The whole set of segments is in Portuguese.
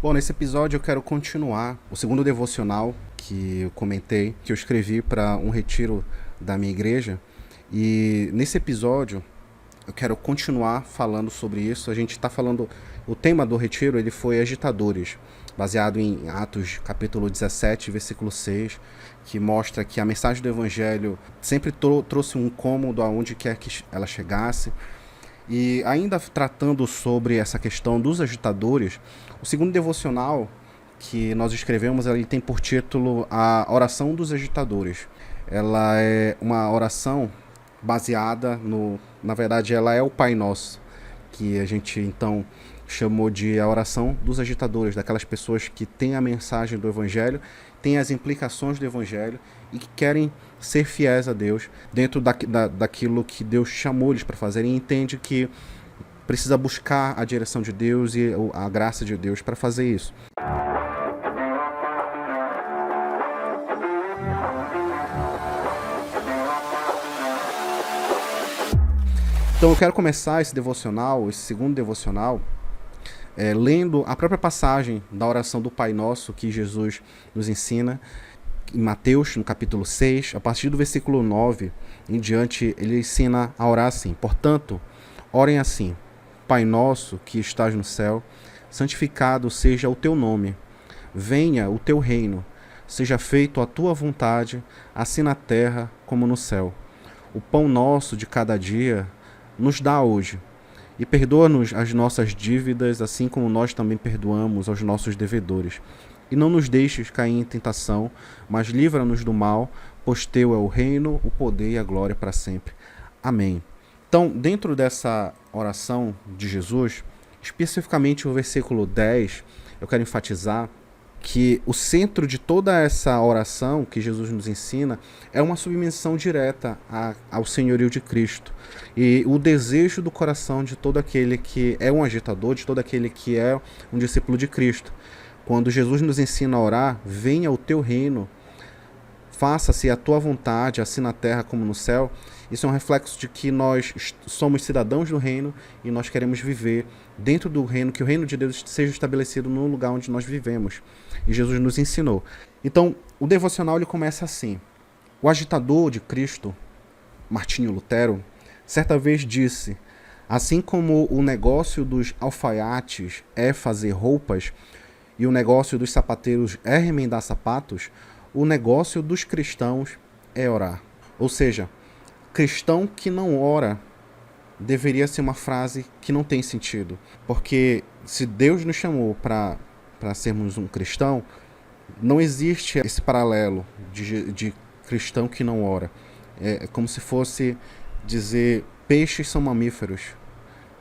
Bom, nesse episódio eu quero continuar o segundo devocional que eu comentei, que eu escrevi para um retiro da minha igreja. E nesse episódio eu quero continuar falando sobre isso. A gente está falando, o tema do retiro ele foi agitadores, baseado em Atos capítulo 17, versículo 6, que mostra que a mensagem do evangelho sempre trouxe um incômodo aonde quer que ela chegasse. E ainda tratando sobre essa questão dos agitadores, o segundo devocional que nós escrevemos, ele tem por título a oração dos agitadores. Ela é uma oração baseada na verdade, ela é o Pai Nosso, que a gente então chamou de a oração dos agitadores, daquelas pessoas que têm a mensagem do Evangelho, têm as implicações do Evangelho e que querem ser fiéis a Deus dentro daquilo que Deus chamou eles para fazer, e entende que precisa buscar a direção de Deus e a graça de Deus para fazer isso. Então eu quero começar esse devocional, esse segundo devocional, lendo a própria passagem da oração do Pai Nosso que Jesus nos ensina em Mateus, no capítulo 6, a partir do versículo 9 em diante, ele ensina a orar assim: portanto, orem assim: Pai Nosso que estás no céu, santificado seja o teu nome, venha o teu reino, seja feito a tua vontade, assim na terra como no céu. O pão nosso de cada dia nos dá hoje, e perdoa-nos as nossas dívidas, assim como nós também perdoamos aos nossos devedores. E não nos deixes cair em tentação, mas livra-nos do mal, pois teu é o reino, o poder e a glória para sempre. Amém. Então, dentro dessa oração de Jesus, especificamente o versículo 10, eu quero enfatizar que o centro de toda essa oração que Jesus nos ensina é uma submissão direta ao senhorio de Cristo. E o desejo do coração de todo aquele que é um agitador, de todo aquele que é um discípulo de Cristo. Quando Jesus nos ensina a orar: venha o teu reino, faça-se a tua vontade, assim na terra como no céu, isso é um reflexo de que nós somos cidadãos do reino e nós queremos viver dentro do reino, que o reino de Deus seja estabelecido no lugar onde nós vivemos. E Jesus nos ensinou. Então, o devocional ele começa assim: o agitador de Cristo, Martinho Lutero, certa vez disse: assim como o negócio dos alfaiates é fazer roupas e o negócio dos sapateiros é remendar sapatos, o negócio dos cristãos é orar. Ou seja, cristão que não ora deveria ser uma frase que não tem sentido. Porque se Deus nos chamou para sermos um cristão, não existe esse paralelo de cristão que não ora. É como se fosse dizer peixes são mamíferos.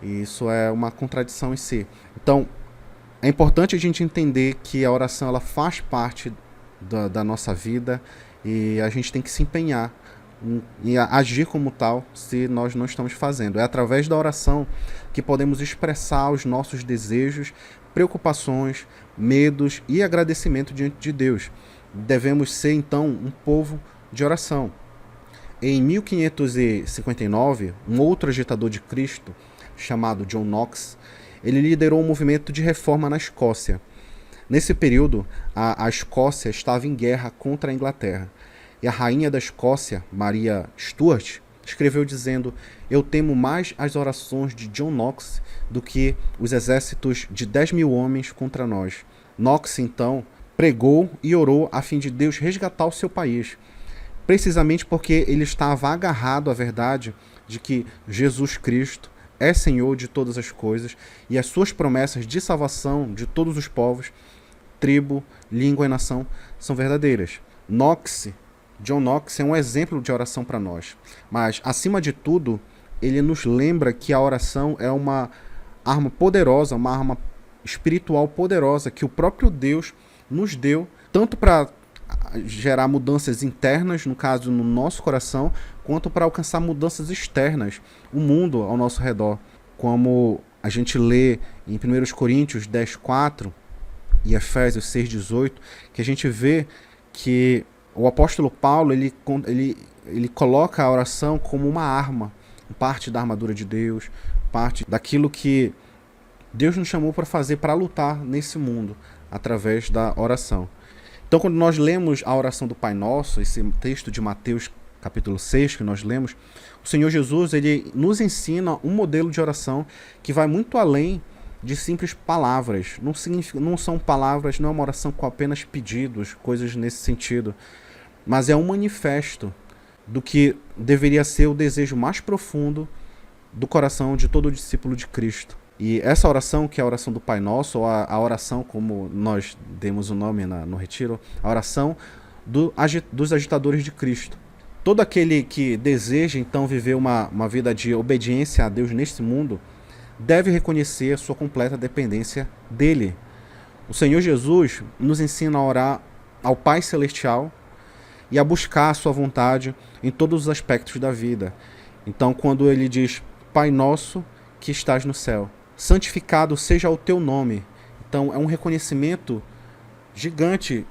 E isso é uma contradição em si. Então, é importante a gente entender que a oração ela faz parte da nossa vida e a gente tem que se empenhar em agir como tal se nós não estamos fazendo. É através da oração que podemos expressar os nossos desejos, preocupações, medos e agradecimento diante de Deus. Devemos ser, então, um povo de oração. Em 1559, um outro agitador de Cristo, chamado John Knox, ele liderou um movimento de reforma na Escócia. Nesse período, a Escócia estava em guerra contra a Inglaterra. E a rainha da Escócia, Maria Stuart, escreveu dizendo: eu temo mais as orações de John Knox do que os exércitos de 10.000 homens contra nós. Knox, então, pregou e orou a fim de Deus resgatar o seu país, precisamente porque ele estava agarrado à verdade de que Jesus Cristo é Senhor de todas as coisas e as suas promessas de salvação de todos os povos, tribo, língua e nação são verdadeiras. John Knox é um exemplo de oração para nós, mas acima de tudo, ele nos lembra que a oração é uma arma poderosa, uma arma espiritual poderosa que o próprio Deus nos deu, tanto para gerar mudanças internas, no caso no nosso coração, quanto para alcançar mudanças externas, o mundo ao nosso redor. Como a gente lê em 1 Coríntios 10:4 e Efésios 6:18, que a gente vê que o apóstolo Paulo ele coloca a oração como uma arma, parte da armadura de Deus, parte daquilo que Deus nos chamou para lutar nesse mundo, através da oração. Então, quando nós lemos a oração do Pai Nosso, esse texto de Mateus capítulo 6 que nós lemos, o Senhor Jesus, ele nos ensina um modelo de oração que vai muito além de simples palavras. Não são palavras, não é uma oração com apenas pedidos, coisas nesse sentido, mas é um manifesto do que deveria ser o desejo mais profundo do coração de todo discípulo de Cristo. E essa oração, que é a oração do Pai Nosso, ou a oração, como nós demos o nome no retiro, a oração dos agitadores de Cristo. Todo aquele que deseja, então, viver uma vida de obediência a Deus neste mundo, deve reconhecer a sua completa dependência dele. O Senhor Jesus nos ensina a orar ao Pai Celestial e a buscar a sua vontade em todos os aspectos da vida. Então, quando ele diz, Pai Nosso que estás no céu, santificado seja o teu nome. Então, é um reconhecimento gigante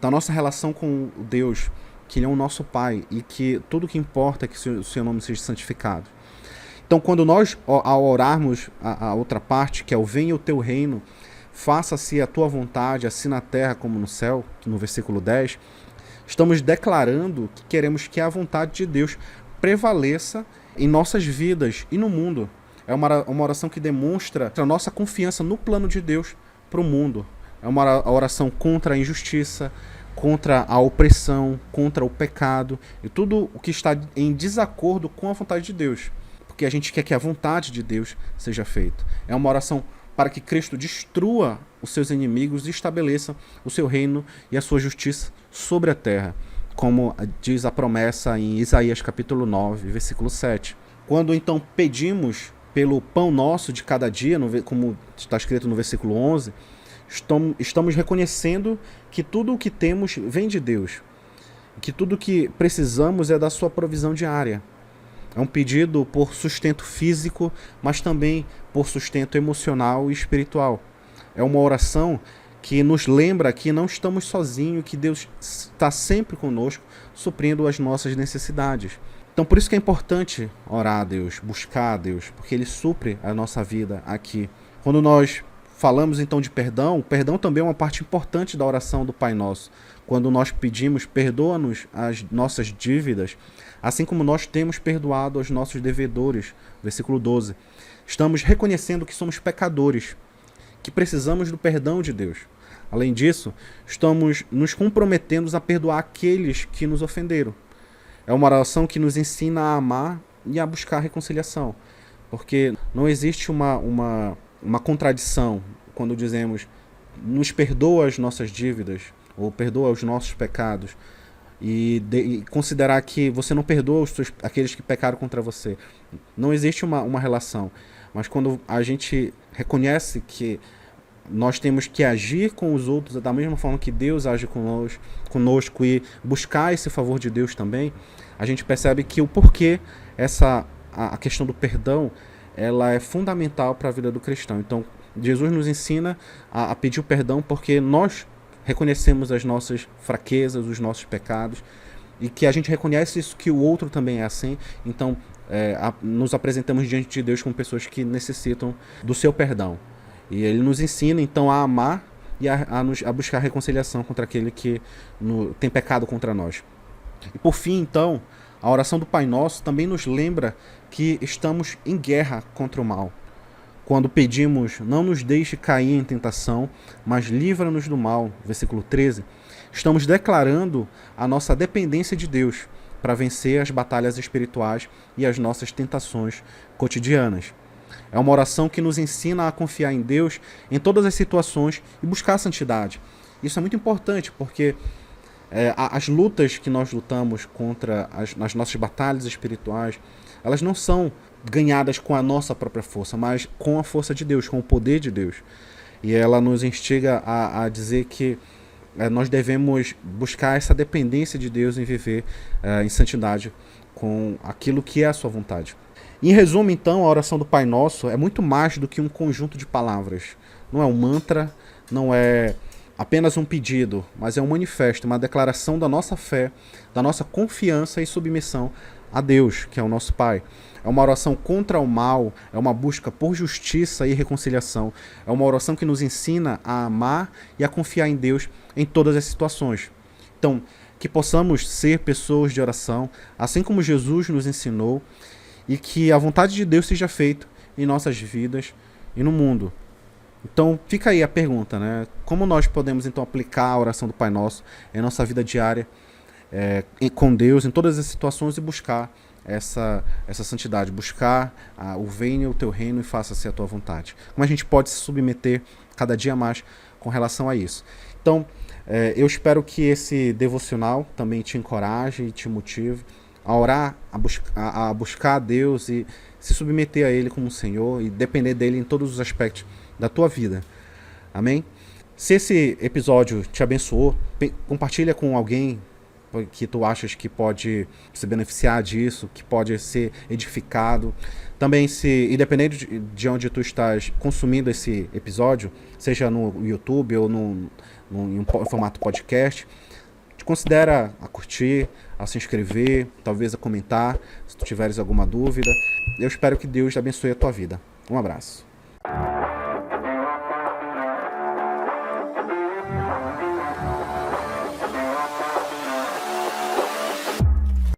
da nossa relação com Deus, que Ele é o nosso Pai e que tudo que importa é que o seu nome seja santificado. Então, quando nós, ao orarmos a outra parte, que é o venha o teu reino, faça-se a tua vontade, assim na terra como no céu, no versículo 10, estamos declarando que queremos que a vontade de Deus prevaleça em nossas vidas e no mundo. É uma oração que demonstra a nossa confiança no plano de Deus para o mundo. É uma oração contra a injustiça, contra a opressão, contra o pecado e tudo o que está em desacordo com a vontade de Deus. Porque a gente quer que a vontade de Deus seja feita. É uma oração para que Cristo destrua os seus inimigos e estabeleça o seu reino e a sua justiça sobre a terra, como diz a promessa em Isaías capítulo 9, versículo 7. Quando então pedimos pelo pão nosso de cada dia, como está escrito no versículo 11, estamos reconhecendo que tudo o que temos vem de Deus, que tudo o que precisamos é da sua provisão diária. É um pedido por sustento físico, mas também por sustento emocional e espiritual. É uma oração que nos lembra que não estamos sozinhos, que Deus está sempre conosco, suprindo as nossas necessidades. Então, por isso que é importante orar a Deus, buscar a Deus, porque Ele supre a nossa vida aqui. Quando nós falamos então de perdão, o perdão também é uma parte importante da oração do Pai Nosso. Quando nós pedimos, perdoa-nos as nossas dívidas, assim como nós temos perdoado aos nossos devedores. Versículo 12. Estamos reconhecendo que somos pecadores, que precisamos do perdão de Deus. Além disso, estamos nos comprometendo a perdoar aqueles que nos ofenderam. É uma oração que nos ensina a amar e a buscar reconciliação, porque não existe uma contradição quando dizemos nos perdoa as nossas dívidas ou perdoa os nossos pecados e considerar que você não perdoa aqueles que pecaram contra você. Não existe uma relação, mas quando a gente reconhece que nós temos que agir com os outros da mesma forma que Deus age conosco e buscar esse favor de Deus também, a gente percebe que o porquê a questão do perdão ela é fundamental para a vida do cristão. Então, Jesus nos ensina a pedir o perdão porque nós reconhecemos as nossas fraquezas, os nossos pecados, e que a gente reconhece isso, que o outro também é assim. Então, nos apresentamos diante de Deus como pessoas que necessitam do seu perdão. E Ele nos ensina, então, a amar e a buscar reconciliação contra aquele que tem pecado contra nós. E por fim, então, a oração do Pai Nosso também nos lembra que estamos em guerra contra o mal. Quando pedimos, não nos deixe cair em tentação, mas livra-nos do mal, versículo 13, estamos declarando a nossa dependência de Deus para vencer as batalhas espirituais e as nossas tentações cotidianas. É uma oração que nos ensina a confiar em Deus em todas as situações e buscar a santidade. Isso é muito importante, porque as lutas que nós lutamos contra as nossas batalhas espirituais, elas não são ganhadas com a nossa própria força, mas com a força de Deus, com o poder de Deus. E ela nos instiga a dizer que nós devemos buscar essa dependência de Deus em viver em santidade com aquilo que é a sua vontade. Em resumo, então, a oração do Pai Nosso é muito mais do que um conjunto de palavras. Não é um mantra, não é apenas um pedido, mas é um manifesto, uma declaração da nossa fé, da nossa confiança e submissão a Deus, que é o nosso Pai. É uma oração contra o mal, é uma busca por justiça e reconciliação. É uma oração que nos ensina a amar e a confiar em Deus em todas as situações. Então, que possamos ser pessoas de oração, assim como Jesus nos ensinou, e que a vontade de Deus seja feita em nossas vidas e no mundo. Então, fica aí a pergunta, né? Como nós podemos, então, aplicar a oração do Pai Nosso em nossa vida diária, com Deus, em todas as situações, e buscar essa santidade, buscar o venha o teu reino e faça-se a tua vontade. Como a gente pode se submeter cada dia mais com relação a isso. Então, eu espero que esse devocional também te encoraje e te motive a orar, a buscar a Deus e se submeter a Ele como Senhor e depender dEle em todos os aspectos da tua vida. Amém? Se esse episódio te abençoou, compartilha com alguém que tu achas que pode se beneficiar disso, que pode ser edificado. Também, se independente de onde tu estás consumindo esse episódio, seja no YouTube ou em formato podcast, te considera a curtir, a se inscrever, talvez a comentar, se tu tiveres alguma dúvida. Eu espero que Deus abençoe a tua vida. Um abraço.